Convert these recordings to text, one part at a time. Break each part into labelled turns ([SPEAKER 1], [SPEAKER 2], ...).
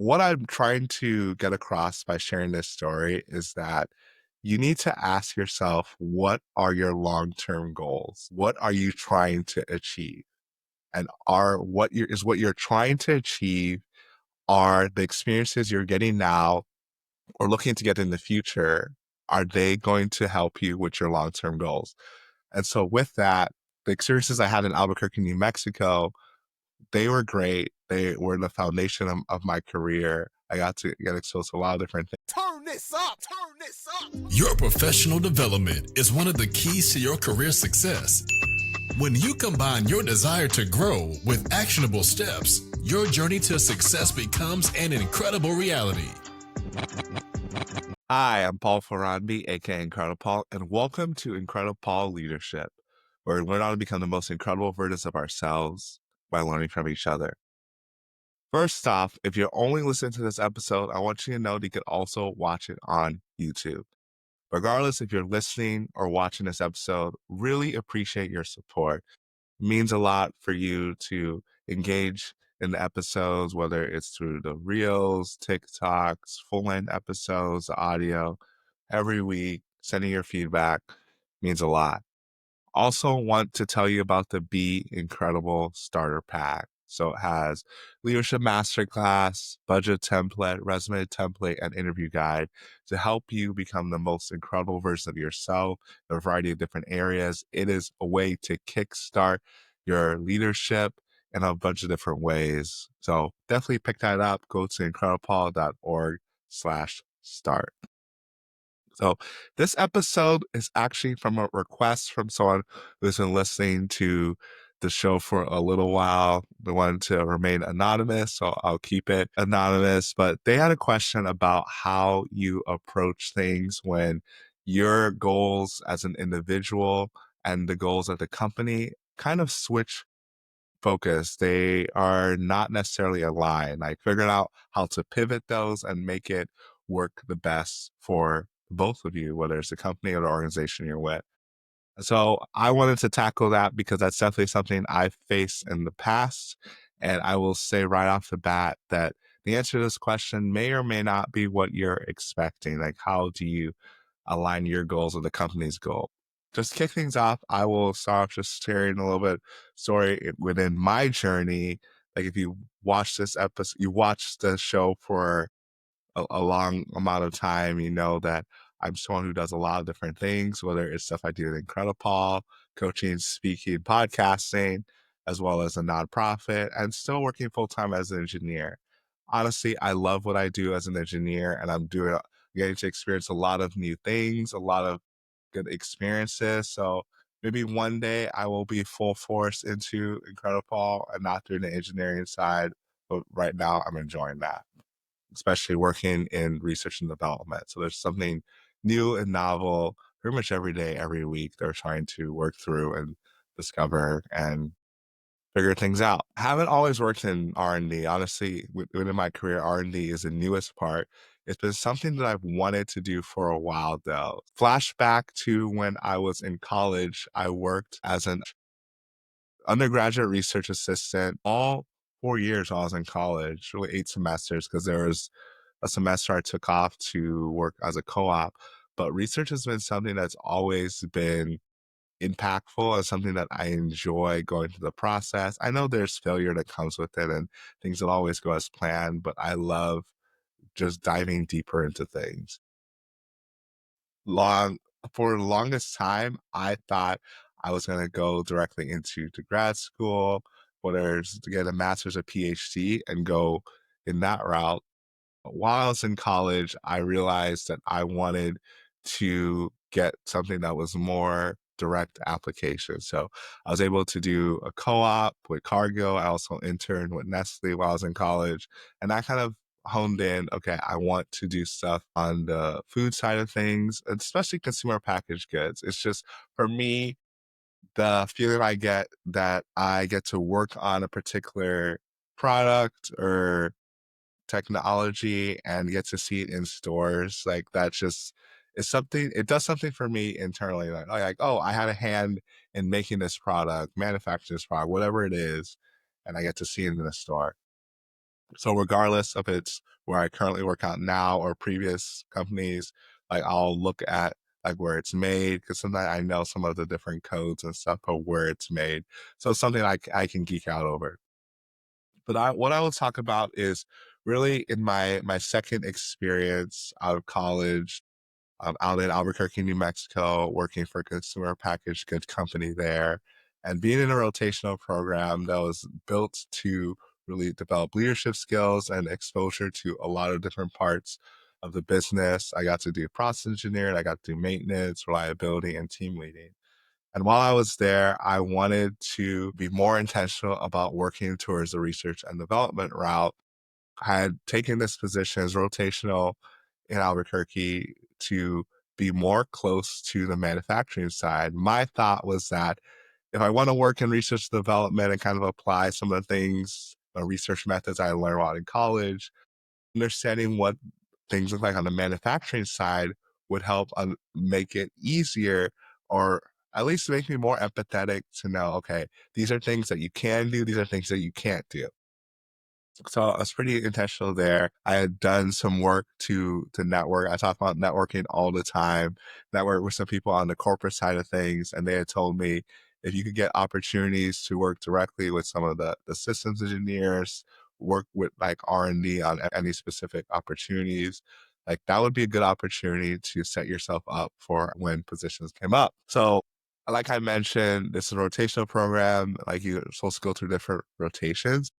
[SPEAKER 1] what I'm trying to get across by sharing this story is that you need to ask yourself, what are your long-term goals? What are you trying to achieve? And are what you're trying to achieve are the experiences you're getting now or looking to get in the future, are they going to help you with your long-term goals? And so with that, the experiences I had in Albuquerque, New Mexico, they were great. They were the foundation of my career. I got to get exposed to a lot of different things. Turn this up, turn this up.
[SPEAKER 2] Your professional development is one of the keys to your career success. When you combine your desire to grow with actionable steps, your journey to success becomes an incredible reality.
[SPEAKER 1] Hi, I'm Paul Faronbi, aka IncrediPaul, and welcome to IncrediPaul Leadership, where we learn how to become the most incredible versions of ourselves by learning from each other. First off, if you're only listening to this episode, I want you to know that you can also watch it on YouTube. Regardless if you're listening or watching this episode, really appreciate your support. It means a lot for you to engage in the episodes, whether it's through the Reels, TikToks, full-length episodes, the audio, every week. Sending your feedback means a lot. Also want to tell you about the Be Incredible Starter Pack. So it has leadership masterclass, budget template, resume template, and interview guide to help you become the most incredible version of yourself in a variety of different areas. It is a way to kickstart your leadership in a bunch of different ways. So definitely pick that up. Go to incredipaul.org/start. So this episode is actually from a request from someone who's been listening to the show for a little while. They wanted to remain anonymous, so I'll keep it anonymous. But they had a question about how you approach things when your goals as an individual and the goals of the company kind of switch focus. They are not necessarily aligned. Like figuring out how to pivot those and make it work the best for both of you, whether it's the company or the organization you're with. So I wanted to tackle that because that's definitely something I've faced in the past. And I will say right off the bat that the answer to this question may or may not be what you're expecting. Like, how do you align your goals with the company's goal? Just kick things off, I will start off just sharing a little bit story within my journey. Like if you watch this episode, you watch the show for a long amount of time, you know that I'm someone who does a lot of different things, whether it's stuff I do in IncrediPaul, coaching, speaking, podcasting, as well as a nonprofit, and still working full time as an engineer. Honestly, I love what I do as an engineer, and getting to experience a lot of new things, a lot of good experiences. So maybe one day I will be full force into IncrediPaul and not doing the engineering side. But right now I'm enjoying that, especially working in research and development. So there's something new and novel pretty much every day, every week they're trying to work through and discover and figure things out. Haven't always worked in R&D. Honestly, within my career, R&D is the newest part. It's been something that I've wanted to do for a while though. Flashback to when I was in college, I worked as an undergraduate research assistant all 4 years while I was in college, really 8 semesters, because there was a semester I took off to work as a co-op. But research has been something that's always been impactful and something that I enjoy going through the process. I know there's failure that comes with it and things don't always go as planned, but I love just diving deeper into things. Long For the longest time, I thought I was going to go directly into to grad school, whether it's to get a master's or PhD and go in that route. While I was in college, I realized that I wanted to get something that was more direct application. So I was able to do a co-op with Cargill. I also interned with Nestle while I was in college. And I kind of honed in, okay, I want to do stuff on the food side of things, especially consumer packaged goods. It's just, for me, the feeling I get that I get to work on a particular product or technology and get to see it in stores, like that just is something, it does something for me internally. Like, oh, I had a hand in making this product, manufacturing this product, whatever it is, and I get to see it in the store. So regardless if it's where I currently work out now or previous companies, like I'll look at like where it's made because sometimes I know some of the different codes and stuff of where it's made. So it's something I can geek out over. But what I will talk about is really in my second experience out of college. I'm out in Albuquerque, New Mexico, working for a consumer packaged goods company there, and being in a rotational program that was built to really develop leadership skills and exposure to a lot of different parts of the business. I got to do process engineering, I got to do maintenance, reliability, and team leading. And while I was there, I wanted to be more intentional about working towards the research and development route. I had taken this position as rotational in Albuquerque to be more close to the manufacturing side. My thought was that if I want to work in research and development and kind of apply some of the things, research methods I learned while in college, understanding what things look like on the manufacturing side would help make it easier or at least make me more empathetic to know, okay, these are things that you can do, these are things that you can't do. So I was pretty intentional there. I had done some work to network. I talk about networking all the time. Network with some people on the corporate side of things, and they had told me if you could get opportunities to work directly with some of the systems engineers, work with like R&D on any specific opportunities, like that would be a good opportunity to set yourself up for when positions came up. So like I mentioned, this is a rotational program. Like you're supposed to go through different rotations.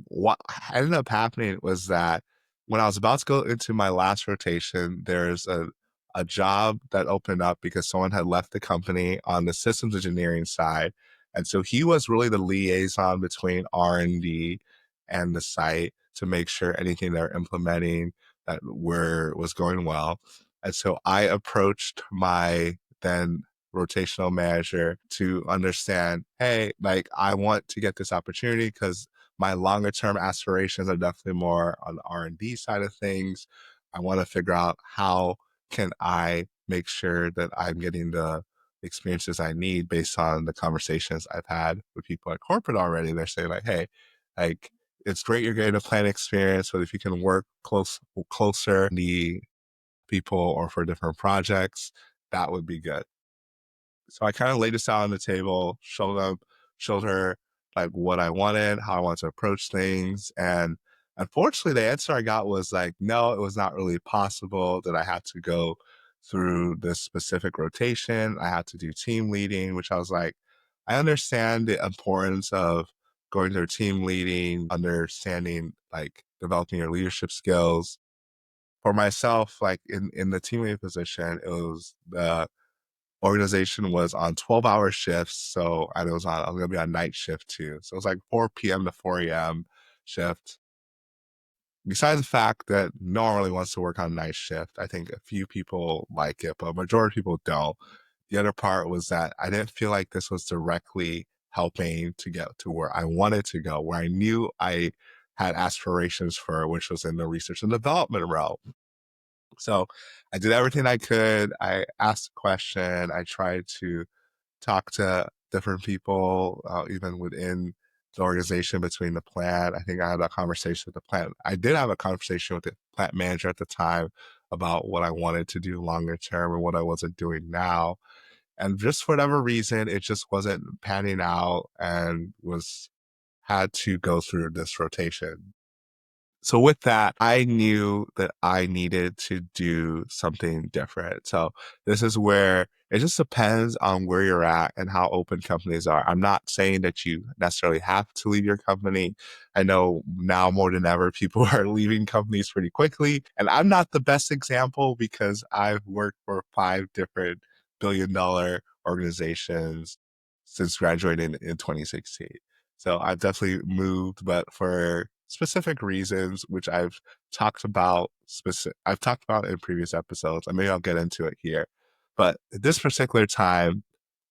[SPEAKER 1] What ended up happening was that when I was about to go into my last rotation, there's a job that opened up because someone had left the company on the systems engineering side. And so he was really the liaison between R&D and the site to make sure anything they're implementing that was going well. And so I approached my then rotational manager to understand, hey, like I want to get this opportunity because my longer term aspirations are definitely more on the R&D side of things. I want to figure out how can I make sure that I'm getting the experiences I need based on the conversations I've had with people at corporate already. They're saying like, hey, like it's great you're getting a plan experience, but if you can work closer the people or for different projects, that would be good. So I kind of laid this out on the table, showed her like what I wanted, how I wanted to approach things. And unfortunately, the answer I got was like, no, it was not really possible that I had to go through this specific rotation. I had to do team leading, which I was like, I understand the importance of going through team leading, understanding like developing your leadership skills. For myself, like in the team leading position, it was the organization was on 12-hour shifts. So I was gonna be on night shift too. So it was like 4 p.m. to 4 a.m. shift. Besides the fact that no one really wants to work on night shift, I think a few people like it, but a majority of people don't. The other part was that I didn't feel like this was directly helping to get to where I wanted to go, where I knew I had aspirations for, which was in the research and development realm. So I did everything I could. I asked a question. I tried to talk to different people, even within the organization between the plant. I think I had a conversation with the plant. I did have a conversation with the plant manager at the time about what I wanted to do longer term and what I wasn't doing now. And just for whatever reason, it just wasn't panning out and was had to go through this rotation. So with that, I knew that I needed to do something different. So this is where it just depends on where you're at and how open companies are. I'm not saying that you necessarily have to leave your company. I know now more than ever, people are leaving companies pretty quickly. And I'm not the best example because I've worked for 5 different billion-dollar organizations since graduating in 2016. So I've definitely moved, but for specific reasons, which I've talked about in previous episodes, and maybe I'll get into it here. But at this particular time,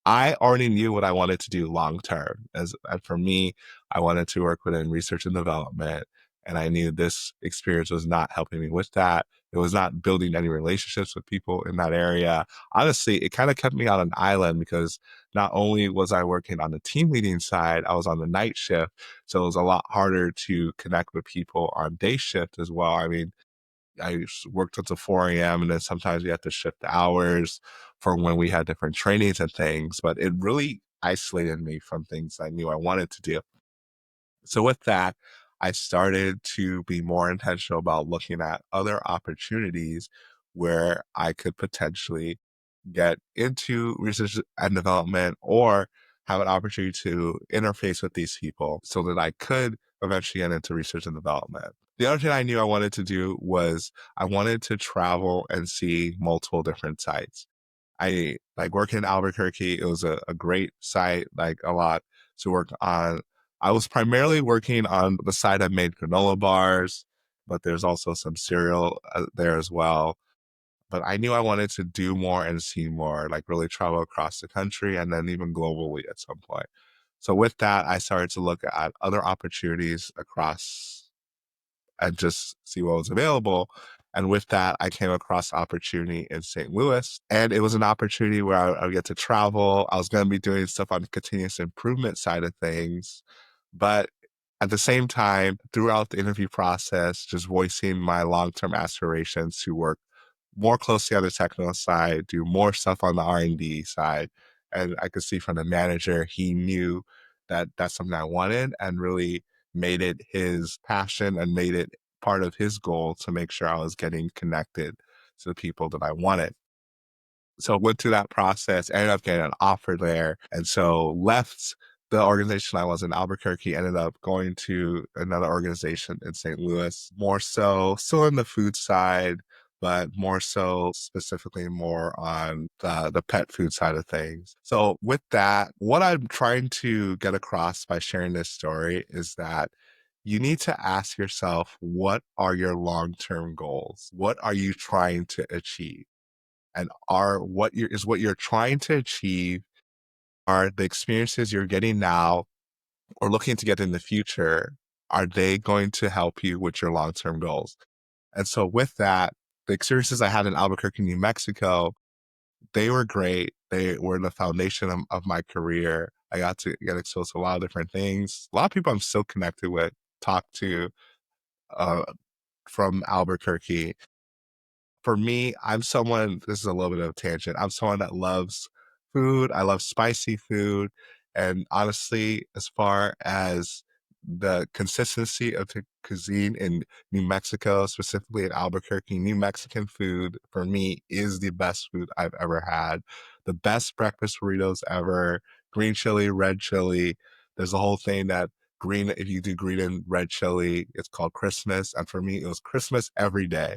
[SPEAKER 1] I already knew what I wanted to do long term. And for me, I wanted to work within research and development. And I knew this experience was not helping me with that. It was not building any relationships with people in that area. Honestly, it kind of kept me on an island because not only was I working on the team leading side, I was on the night shift. So it was a lot harder to connect with people on day shift as well. I mean, worked until 4 a.m. and then sometimes we had to shift hours for when we had different trainings and things, but it really isolated me from things I knew I wanted to do. So with that, I started to be more intentional about looking at other opportunities where I could potentially get into research and development or have an opportunity to interface with these people so that I could eventually get into research and development. The other thing I knew I wanted to do was I wanted to travel and see multiple different sites. I like working in Albuquerque. It was a great site, like a lot to work on. I was primarily working on the side that made granola bars, but there's also some cereal there as well. But I knew I wanted to do more and see more, like really travel across the country and then even globally at some point. So with that, I started to look at other opportunities across and just see what was available. And with that, I came across opportunity in St. Louis. And it was an opportunity where I would get to travel. I was going to be doing stuff on the continuous improvement side of things. But at the same time, throughout the interview process, just voicing my long-term aspirations to work more closely on the technical side, do more stuff on the R&D side. And I could see from the manager, he knew that that's something I wanted and really made it his passion and made it part of his goal to make sure I was getting connected to the people that I wanted. So went through that process, ended up getting an offer there. And so left the organization I was in Albuquerque, ended up going to another organization in St. Louis, more so still in the food side, but more so specifically more on the pet food side of things. So with that, what I'm trying to get across by sharing this story is that you need to ask yourself, what are your long-term goals? What are you trying to achieve? And are what you're trying to achieve, are the experiences you're getting now or looking to get in the future, are they going to help you with your long-term goals? And so with that, the experiences I had in Albuquerque, New Mexico, they were great. They were the foundation of my career. I got to get exposed to a lot of different things. A lot of people I'm still connected with, talk to uh, from Albuquerque. For me, I'm someone, this is a little bit of a tangent. I'm someone that loves food. I love spicy food. And honestly, as far as the consistency of the cuisine in New Mexico, specifically in Albuquerque, New Mexican food for me is the best food I've ever had. The best breakfast burritos ever, green chili, red chili. There's a whole thing that green, if you do green and red chili, it's called Christmas. And for me, it was Christmas every day.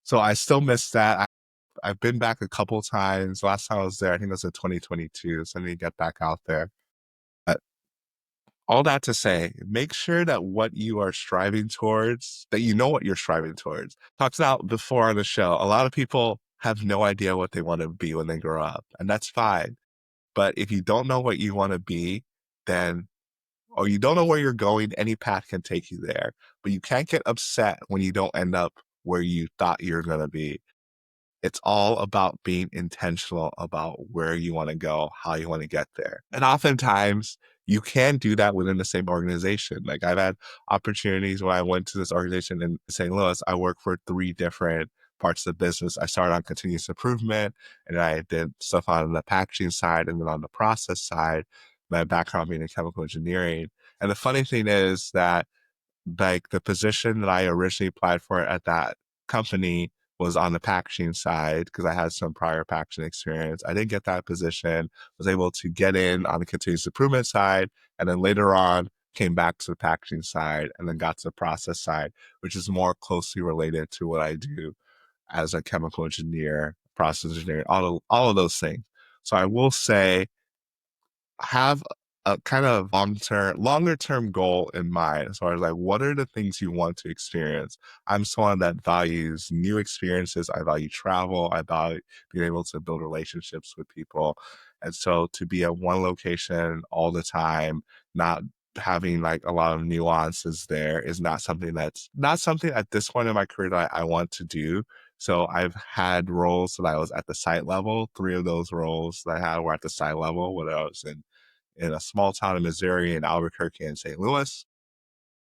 [SPEAKER 1] So I still miss that. I've been back a couple times. Last time I was there, I think it was in 2022. So I need to get back out there. But all that to say, make sure that what you are striving towards, that you know what you're striving towards. Talked about before on the show, a lot of people have no idea what they want to be when they grow up, and that's fine. But if you don't know what you want to be, then, or you don't know where you're going, any path can take you there. But you can't get upset when you don't end up where you thought you're going to be. It's all about being intentional about where you want to go, how you want to get there. And oftentimes you can do that within the same organization. Like I've had opportunities when I went to this organization in St. Louis, I worked for 3 different parts of the business. I started on continuous improvement and I did stuff on the packaging side and then on the process side, my background being in chemical engineering. And the funny thing is that like the position that I originally applied for at that company was on the packaging side because I had some prior packaging experience. I didn't get that position, was able to get in on the continuous improvement side, and then later on came back to the packaging side and then got to the process side, which is more closely related to what I do as a chemical engineer, process engineer, all of those things. So I will say have a kind of longer term goal in mind as far as like what are the things you want to experience. I'm someone that values new experiences. I value travel. I value being able to build relationships with people. And so to be at one location all the time, not having like a lot of nuances there is not something at this point in my career that I want to do. So I've had roles that I was at the site level. Three of those roles that I had were at the site level, when I was in a small town in Missouri, in Albuquerque and St. Louis.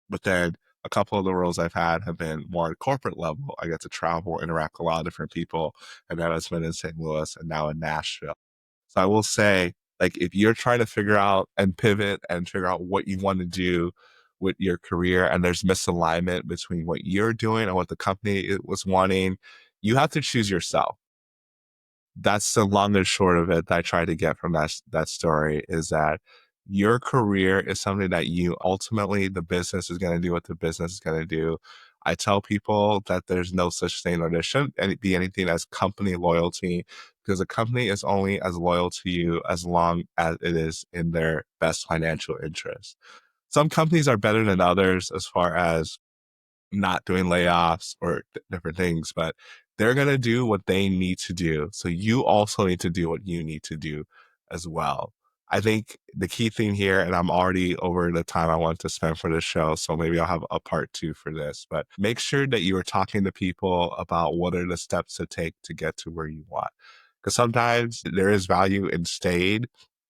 [SPEAKER 1] But then a couple of the roles I've had have been more at corporate level. I get to travel, interact with a lot of different people, and that has been in St. Louis and now in Nashville. So I will say, like, if you're trying to figure out and pivot and figure out what you want to do with your career, and there's misalignment between what you're doing and what the company was wanting, you have to choose yourself. That's the long and short of it that I try to get from that story, is that your career is something that you ultimately, the business is going to do what the business is going to do. I tell people that there's no such thing, or there shouldn't be anything as company loyalty, because a company is only as loyal to you as long as it is in their best financial interest. Some companies are better than others as far as not doing layoffs or different things, but they're going to do what they need to do. So you also need to do what you need to do as well. I think the key thing here, and I'm already over the time I want to spend for this show, so maybe I'll have a part two for this, but make sure that you are talking to people about what are the steps to take to get to where you want. Because sometimes there is value in staying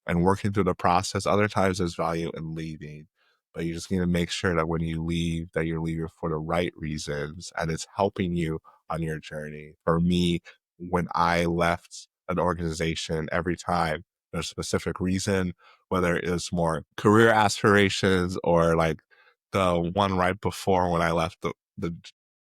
[SPEAKER 1] and working through the process. Other times there's value in leaving. But you just need to make sure that when you leave, that you're leaving for the right reasons and it's helping you on your journey. For me, when I left an organization, every time there's a specific reason, whether it was more career aspirations or like the one right before when I left the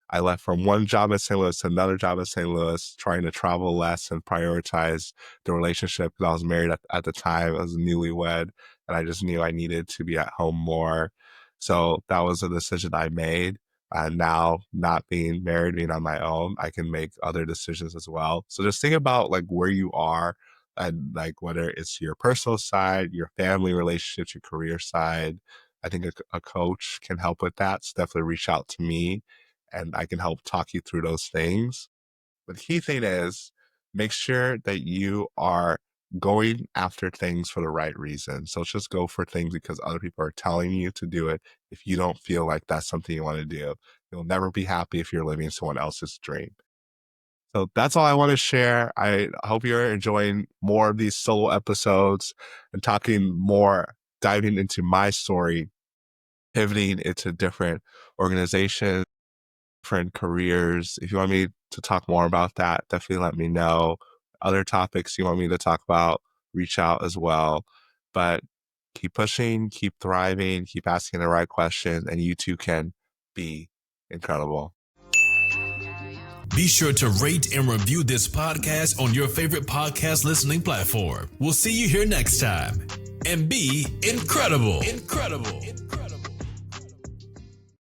[SPEAKER 1] I left from one job in St. Louis to another job in St. Louis, trying to travel less and prioritize the relationship, because I was married at the time. I was newlywed, and I just knew I needed to be at home more. So that was a decision I made. And now, not being married, being on my own, I can make other decisions as well. So just think about like where you are, and like whether it's your personal side, your family relationships, your career side. I think a coach can help with that. So definitely reach out to me and I can help talk you through those things. But the key thing is, make sure that you are going after things for the right reason. So just go for things because other people are telling you to do it. If you don't feel like that's something you want to do, you'll never be happy if you're living someone else's dream. So that's all I want to share. I hope you're enjoying more of these solo episodes and talking more, diving into my story, pivoting into different organizations, different careers. If you want me to talk more about that, definitely let me know. Other topics you want me to talk about, reach out as well. But keep pushing, keep thriving, keep asking the right questions, and you too can be incredible.
[SPEAKER 2] Be sure to rate and review this podcast on your favorite podcast listening platform. We'll see you here next time. And be incredible. Incredible.